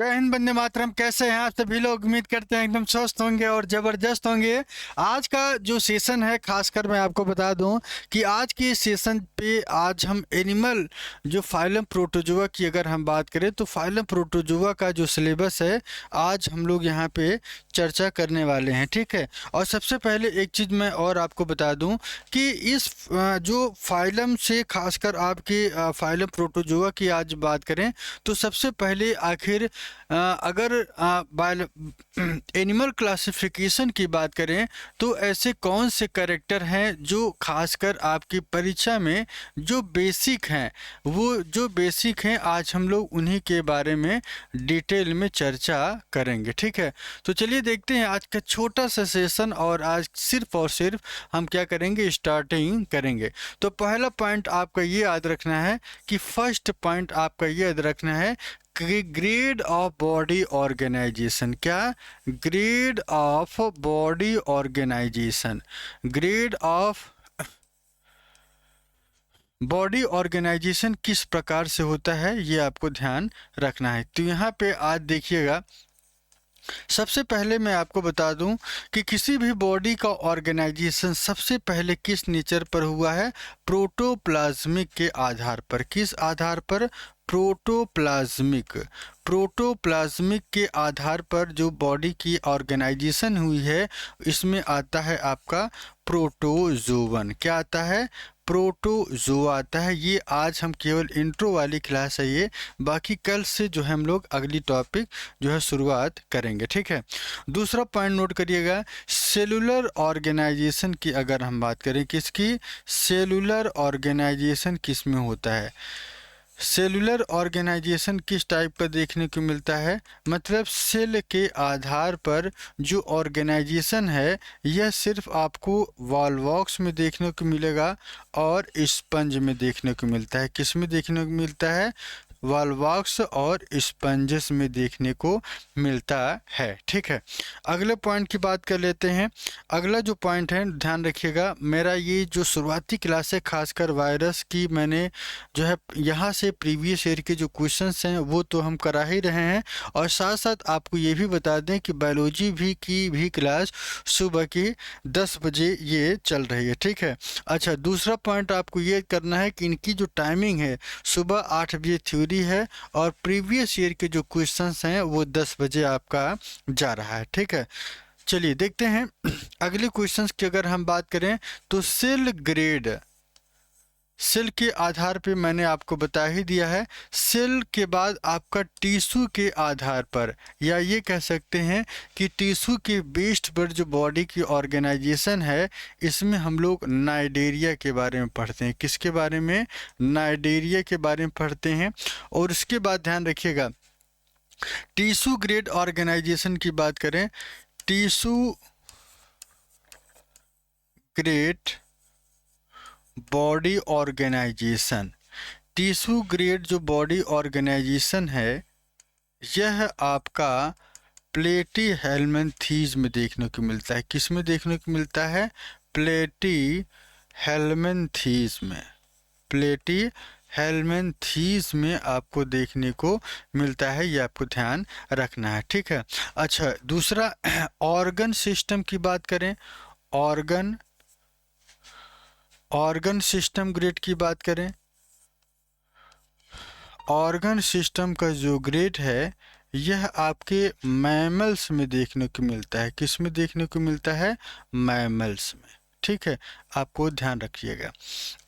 जय हिंद, वंदे मातरम। कैसे हैं आप सभी लोग? उम्मीद करते हैं एकदम स्वस्थ होंगे और ज़बरदस्त होंगे। आज का जो सेशन है, खासकर मैं आपको बता दूं कि आज के सेशन पे आज हम एनिमल जो फाइलम प्रोटोजोआ की अगर हम बात करें तो फाइलम प्रोटोजोआ का जो सिलेबस है आज हम लोग यहाँ पे चर्चा करने वाले हैं। ठीक है। और सबसे पहले एक चीज़ मैं और आपको बता दूं कि इस जो फाइलम से खासकर आपके फाइलम प्रोटोजोआ की आज बात करें तो सबसे पहले आखिर अगर एनिमल क्लासिफिकेशन की बात करें तो ऐसे कौन से कैरेक्टर हैं जो खासकर आपकी परीक्षा में जो बेसिक हैं, वो जो बेसिक हैं आज हम लोग उन्हीं के बारे में डिटेल में चर्चा करेंगे। ठीक है। तो चलिए देखते हैं आज का छोटा सा सेशन और आज सिर्फ और सिर्फ हम क्या करेंगे, स्टार्टिंग करेंगे। तो पहला पॉइंट आपका ये याद रखना है कि फर्स्ट पॉइंट आपका ये याद रखना है कि ग्रेड ऑफ बॉडी ऑर्गेनाइजेशन। क्या? Grade of body organisation. Grade of body organisation किस प्रकार से होता है ये आपको ध्यान रखना है। तो यहाँ पे आज देखिएगा, सबसे पहले मैं आपको बता दूं कि किसी भी बॉडी का ऑर्गेनाइजेशन सबसे पहले किस नेचर पर हुआ है? प्रोटोप्लाज्मिक के आधार पर। किस आधार पर? प्रोटोप्लाज्मिक। प्रोटोप्लाज्मिक के आधार पर जो बॉडी की ऑर्गेनाइजेशन हुई है इसमें आता है आपका प्रोटोजोवन। क्या आता है? प्रोटोजोआ आता है। ये आज हम केवल इंट्रो वाली क्लास है ये, बाकी कल से जो है हम लोग अगली टॉपिक जो है शुरुआत करेंगे। ठीक है। दूसरा पॉइंट नोट करिएगा, सेलुलर ऑर्गेनाइजेशन की अगर हम बात करें, किसकी? सेलुलर ऑर्गेनाइजेशन किस में होता है? सेलुलर ऑर्गेनाइजेशन किस टाइप का देखने को मिलता है? मतलब सेल के आधार पर जो ऑर्गेनाइजेशन है यह सिर्फ आपको वॉलवॉक्स में देखने को मिलेगा और स्पंज में देखने को मिलता है। किस में देखने को मिलता है? वॉलवॉक्स और स्पंजेस में देखने को मिलता है। ठीक है। अगले पॉइंट की बात कर लेते हैं। अगला जो पॉइंट है, ध्यान रखिएगा, मेरा ये जो शुरुआती क्लास है खासकर वायरस की, मैंने जो है यहाँ से प्रीवियस ईयर के जो क्वेश्चंस हैं वो तो हम करा ही रहे हैं, और साथ साथ आपको ये भी बता दें कि बायोलॉजी भी की भी क्लास सुबह की 10 बजे ये चल रही है। ठीक है। अच्छा, दूसरा पॉइंट आपको ये करना है कि इनकी जो टाइमिंग है सुबह 8 बजे थ्योरी है और प्रीवियस ईयर के जो क्वेश्चंस हैं वो 10 बजे आपका जा रहा है। ठीक है। चलिए देखते हैं अगले क्वेश्चंस की अगर हम बात करें तो सेल ग्रेड। सेल के आधार पे मैंने आपको बता ही दिया है। सेल के बाद आपका टिश्यू के आधार पर, या ये कह सकते हैं कि टिश्यू के बेस्ड पर जो बॉडी की ऑर्गेनाइजेशन है इसमें हम लोग नाइडेरिया के बारे में पढ़ते हैं। किसके बारे में? नाइडेरिया के बारे में पढ़ते हैं। और उसके बाद ध्यान रखिएगा, टिश्यू ग्रेड ऑर्गेनाइजेशन की बात करें, tissue grade body organisation. Tissue grade जो बॉडी ऑर्गेनाइजेशन है यह आपका प्लेटी हेलमिन्थेस में देखने को मिलता है। किस में देखने को मिलता है? प्लेटी हेलमिन्थेस में। प्लेटी हेलमिन्थेस में आपको देखने को मिलता है, ये आपको ध्यान रखना है। ठीक है। अच्छा, दूसरा ऑर्गन सिस्टम की बात करें, ऑर्गन सिस्टम ग्रेड की बात करें, ऑर्गन सिस्टम का जो ग्रेड है यह आपके मैमल्स में देखने को मिलता है। किस में देखने को मिलता है? मैमल्स में। ठीक है, आपको ध्यान रखिएगा।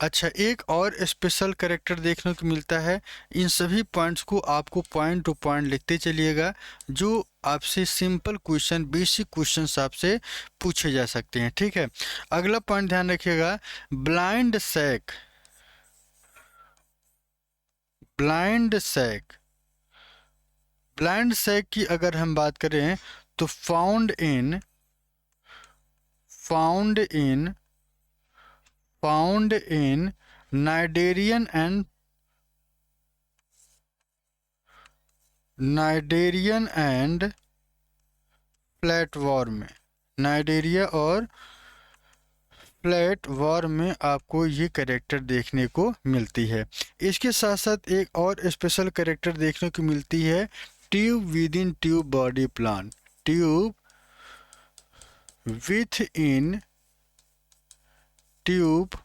अच्छा, एक और स्पेशल कैरेक्टर देखने को मिलता है। इन सभी पॉइंट्स को आपको पॉइंट टू पॉइंट लिखते चलिएगा, जो आपसे सिंपल क्वेश्चन, बेसिक क्वेश्चंस आपसे पूछे जा सकते हैं। ठीक है। अगला पॉइंट ध्यान रखिएगा, blind sac. Blind sac, blind sac की अगर हम बात करें तो found in cnidarian and flatworm में। नाइडेरिया और फ्लैटवॉर्म में आपको ये कैरेक्टर देखने को मिलती है। इसके साथ साथ एक और स्पेशल कैरेक्टर देखने को मिलती है tube with in tube body plan, tube with in tube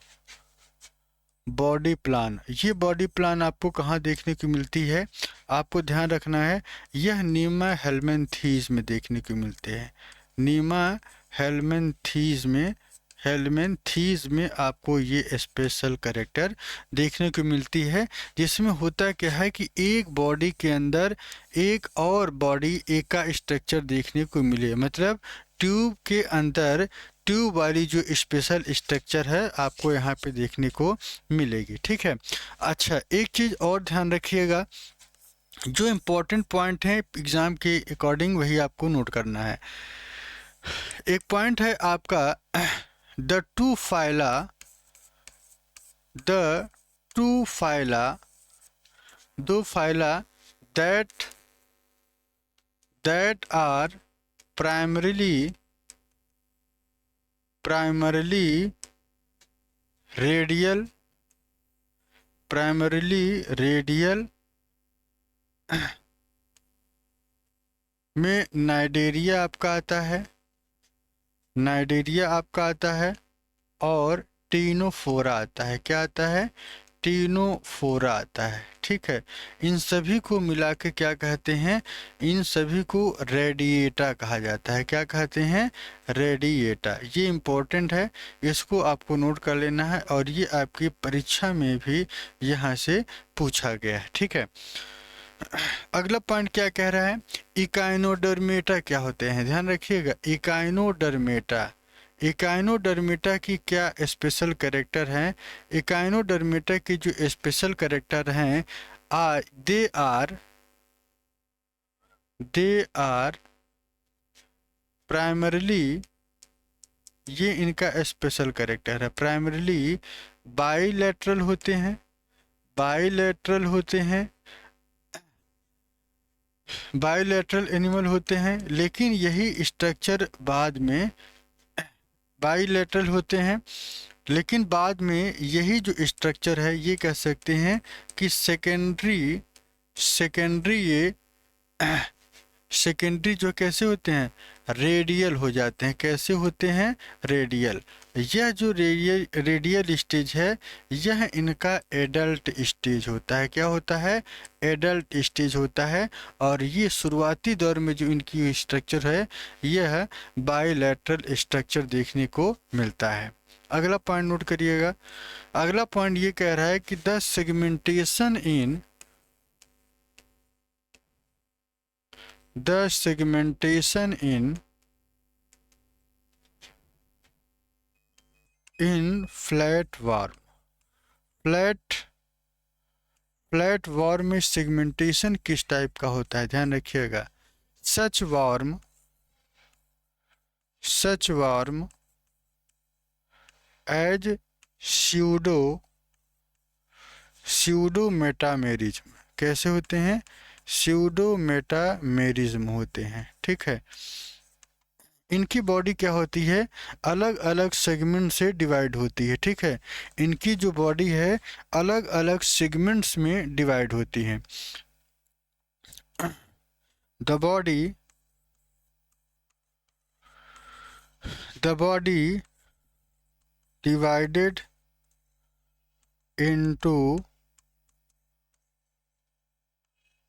body plan. ये बॉडी प्लान आपको कहाँ देखने को मिलती है, आपको ध्यान रखना है, यह नीमा हेलमेंथीज में देखने को मिलते हैं। नीमा हेलमेंथीज में आपको ये स्पेशल कैरेक्टर देखने को मिलती है, जिसमें होता क्या है कि एक बॉडी के अंदर एक और बॉडी एक का स्ट्रक्चर देखने को मिले, मतलब ट्यूब के अंदर ट्यूब वाली जो स्पेशल स्ट्रक्चर है आपको यहाँ पे देखने को मिलेगी। ठीक है। अच्छा, एक चीज़ और ध्यान रखिएगा, जो इम्पोर्टेंट पॉइंट है एग्ज़ाम के अकॉर्डिंग वही आपको नोट करना है। एक पॉइंट है आपका द टू फाइला दो phyla that are primarily radial में नाइडेरिया आपका आता है और टीनोफोरा आता है। क्या आता है? टीनोफोरा आता है। ठीक है। इन सभी को मिला के क्या कहते हैं? इन सभी को रेडिएटा कहा जाता है। क्या कहते हैं? रेडिएटा। ये इम्पोर्टेंट है, इसको आपको नोट कर लेना है और ये आपकी परीक्षा में भी यहाँ से पूछा गया है। ठीक है। अगला पॉइंट क्या कह रहा है? इकाइनोडर्मेटा क्या होते हैं? ध्यान रखिएगा, इकाइनोडर्मेटा की क्या स्पेशल कैरेक्टर हैं? इकाइनोडर्मेटा की जो स्पेशल कैरेक्टर हैं, दे आर प्राइमरली, ये इनका स्पेशल कैरेक्टर है, प्राइमरली बाइलेटरल एनिमल होते हैं, लेकिन यही स्ट्रक्चर बाद में बाइलेटरल होते हैं, लेकिन बाद में यही जो स्ट्रक्चर है ये कह सकते हैं कि सेकेंडरी जो कैसे होते हैं? रेडियल हो जाते हैं। कैसे होते हैं? रेडियल। यह जो रेडियल स्टेज है, यह इनका एडल्ट स्टेज होता है। क्या होता है? एडल्ट स्टेज होता है। और ये शुरुआती दौर में जो इनकी स्ट्रक्चर है, यह बाइलेटरल स्ट्रक्चर देखने को मिलता है। अगला पॉइंट नोट करिएगा। अगला पॉइंट ये कह रहा है कि the segmentation in flat worm में सेगमेंटेशन किस टाइप का होता है? ध्यान रखिएगा, सच वार्म एज स्यूडो मेटामेरिज्म। कैसे होते हैं? स्यूडो मेटामेरिज्म होते हैं। ठीक है। इनकी बॉडी क्या होती है? अलग अलग सेगमेंट से डिवाइड होती है। ठीक है। इनकी जो बॉडी है अलग अलग सेगमेंट्स में डिवाइड होती है। The body divided into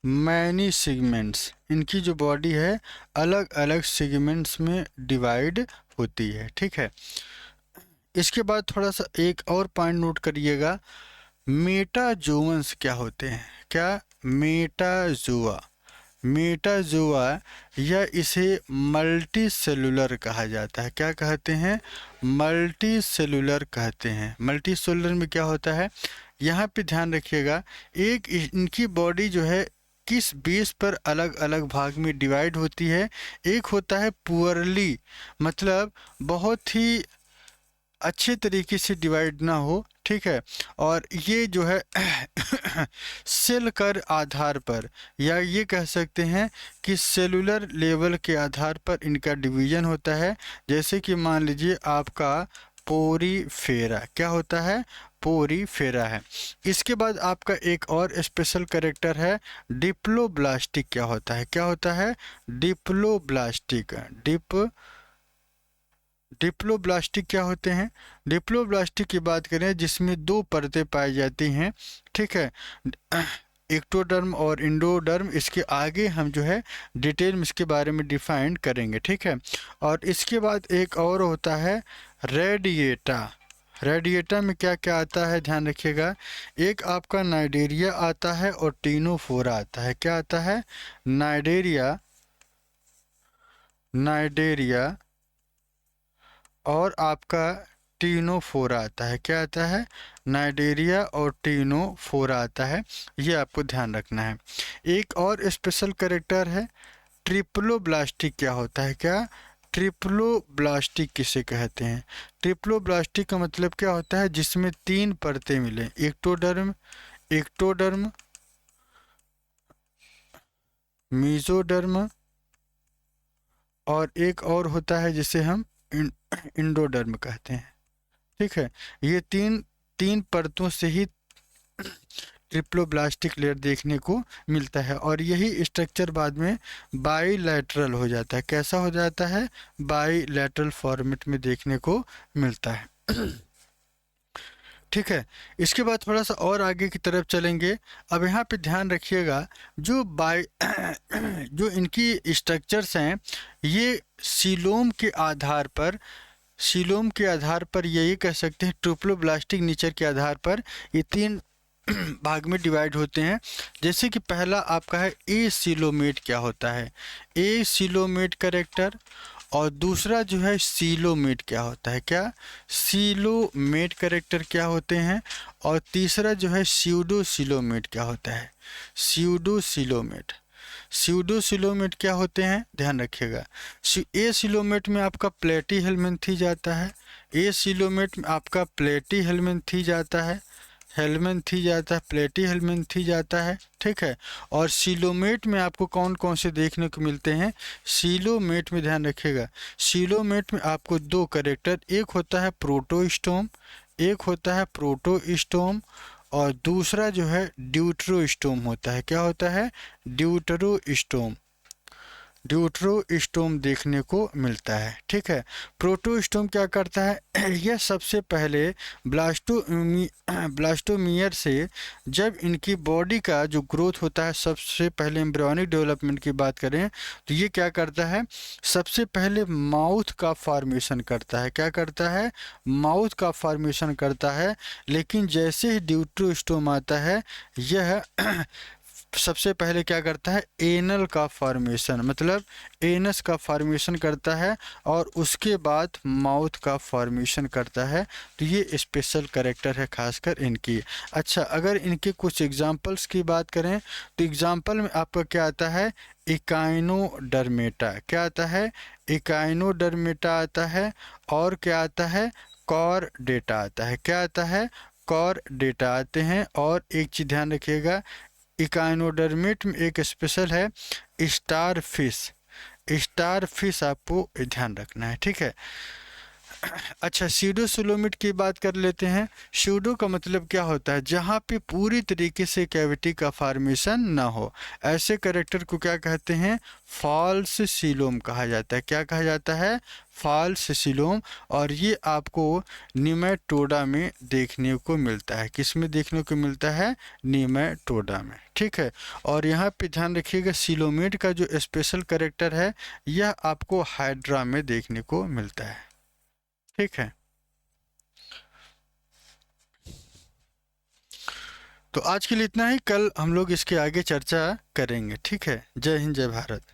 many segments. इनकी जो बॉडी है अलग अलग सेगमेंट्स में डिवाइड होती है। ठीक है। इसके बाद थोड़ा सा एक और पॉइंट नोट करिएगा, मेटाजोअन्स क्या होते हैं? क्या? मेटाजोआ या इसे मल्टी सेलुलर कहा जाता है। क्या कहते हैं? मल्टी सेलुलर कहते हैं। मल्टी सेलुलर में क्या होता है? यहाँ पे ध्यान रखिएगा, एक इनकी बॉडी जो है किस बेस पर अलग अलग भाग में डिवाइड होती है। एक होता है पुअरली, मतलब बहुत ही अच्छे तरीके से डिवाइड ना हो। ठीक है। और ये जो है सेल कर आधार पर, या ये कह सकते हैं कि सेलुलर लेवल के आधार पर इनका डिवीजन होता है। जैसे कि मान लीजिए आपका पोरीफेरा। क्या होता है? पोरीफेरा है। इसके बाद आपका एक और स्पेशल कैरेक्टर है डिप्लोब्लास्टिक। क्या होता है, क्या होता है? डिप्लोब्लास्टिक। डिप्लोब्लास्टिक क्या होते हैं? डिप्लोब्लास्टिक की बात करें जिसमें दो परतें पाई जाती हैं, ठीक है, एक्टोडर्म और इंडोडर्म। इसके आगे हम जो है डिटेल में इसके बारे में डिफाइन करेंगे, ठीक है। और इसके बाद एक और होता है रेडिएटा। रेडिएटा में क्या क्या आता है ध्यान रखिएगा। एक आपका नाइडेरिया आता है और टीनोफोरा आता है। क्या आता है? नाइडेरिया, नाइडेरिया और आपका टीनोफोरा आता है। क्या आता है? नाइडेरिया और टीनोफोरा आता है। ये आपको ध्यान रखना है। एक और स्पेशल कैरेक्टर है ट्रिप्लोब्लास्टिक। क्या होता है? क्या? ट्रिप्लोब्लास्टिक किसे कहते हैं? ट्रिप्लोब्लास्टिक का मतलब क्या होता है? जिसमें तीन परतें मिले, एक्टोडर्म, एक्टोडर्म, मीजोडर्म और एक और होता है जिसे हम इंडोडर्म कहते हैं, ठीक है। ये तीन तीन परतों से ही ट्रिप्लोब्लास्टिक लेयर देखने को मिलता है और यही स्ट्रक्चर बाद में बाईलैटरल हो जाता है। कैसा हो जाता है? बाईलैटरल फॉर्मेट में देखने को मिलता है, ठीक है। इसके बाद थोड़ा सा और आगे की तरफ चलेंगे। अब यहाँ पे ध्यान रखिएगा जो जो इनकी स्ट्रक्चर्स हैं ये सीलोम के आधार पर, सीलोम के आधार पर ये कह सकते हैं ट्रिप्लोब्लास्टिक नेचर के आधार पर ये तीन भाग में डिवाइड होते हैं। जैसे कि पहला आपका है ए सीलोमेट। क्या होता है? ए सीलोमेट कैरेक्टर। और दूसरा जो है सीलोमेट। क्या होता है? क्या? सीलोमेट कैरेक्टर क्या होते हैं? और तीसरा जो है स्यूडो सीलोमेट। क्या होता है? Pseudo coelomate. स्यूडो सीलोमेट क्या होते हैं ध्यान रखिएगा। ए सीलोमेट में आपका प्लेटी हेलमिन्थी जाता है, ए सीलोमेट में आपका प्लेटी हेलमिन्थी जाता है, हेलमिन्थी जाता है, प्लेटी हेलमिन्थी जाता है, ठीक है। और सीलोमेट में आपको कौन कौन से देखने को मिलते हैं? सीलोमेट में ध्यान रखिएगा, सीलोमेट में आपको दो कैरेक्टर, एक होता है प्रोटोस्टोम, एक होता है प्रोटोस्टोम और दूसरा जो है ड्यूटरोस्टोम होता है। क्या होता है? ड्यूटरोस्टोम। ड्यूटरोस्टोम देखने को मिलता है, ठीक है। प्रोटोस्टोम क्या करता है? यह सबसे पहले ब्लास्टोमियर से जब इनकी बॉडी का जो ग्रोथ होता है, सबसे पहले एम्ब्रियोनिक डेवलपमेंट की बात करें तो ये क्या करता है? सबसे पहले माउथ का फॉर्मेशन करता है। क्या करता है? माउथ का फॉर्मेशन करता है। लेकिन जैसे ही ड्यूटरोस्टोम आता है यह सबसे पहले क्या करता है? एनल का फॉर्मेशन, मतलब एनस का फॉर्मेशन करता है और उसके बाद माउथ का फॉर्मेशन करता है। तो ये स्पेशल कैरेक्टर है खासकर इनकी। अच्छा, अगर इनके कुछ एग्जांपल्स की बात करें तो एग्जांपल में आपका क्या आता है? इकाइनोडर्मेटा। क्या आता है? इकाइनोडर्मेटा आता है। और क्या आता है? कॉर्डेटा आता है। क्या आता है? कॉर्डेटा आते हैं। और एक चीज़ ध्यान रखिएगा, इकाइनोडर्मेट में एक स्पेशल है स्टार फिश। स्टार फिश आपको ध्यान रखना है, ठीक है। अच्छा, स्यूडो सीलोमेट की बात कर लेते हैं। स्यूडो का मतलब क्या होता है? जहाँ पे पूरी तरीके से कैविटी का फॉर्मेशन ना हो, ऐसे कैरेक्टर को क्या कहते हैं? फॉल्स सीलोम कहा जाता है। क्या कहा जाता है? False coelom. और ये आपको निमेटोडा में देखने को मिलता है। किस में देखने को मिलता है? निमेटोडा में, ठीक है। और यहाँ पे ध्यान रखिएगा सीलोमेट का जो स्पेशल कैरेक्टर है यह आपको हाइड्रा में देखने को मिलता है, ठीक है। तो आज के लिए इतना ही, कल हम लोग इसके आगे चर्चा करेंगे, ठीक है। जय हिंद, जय भारत।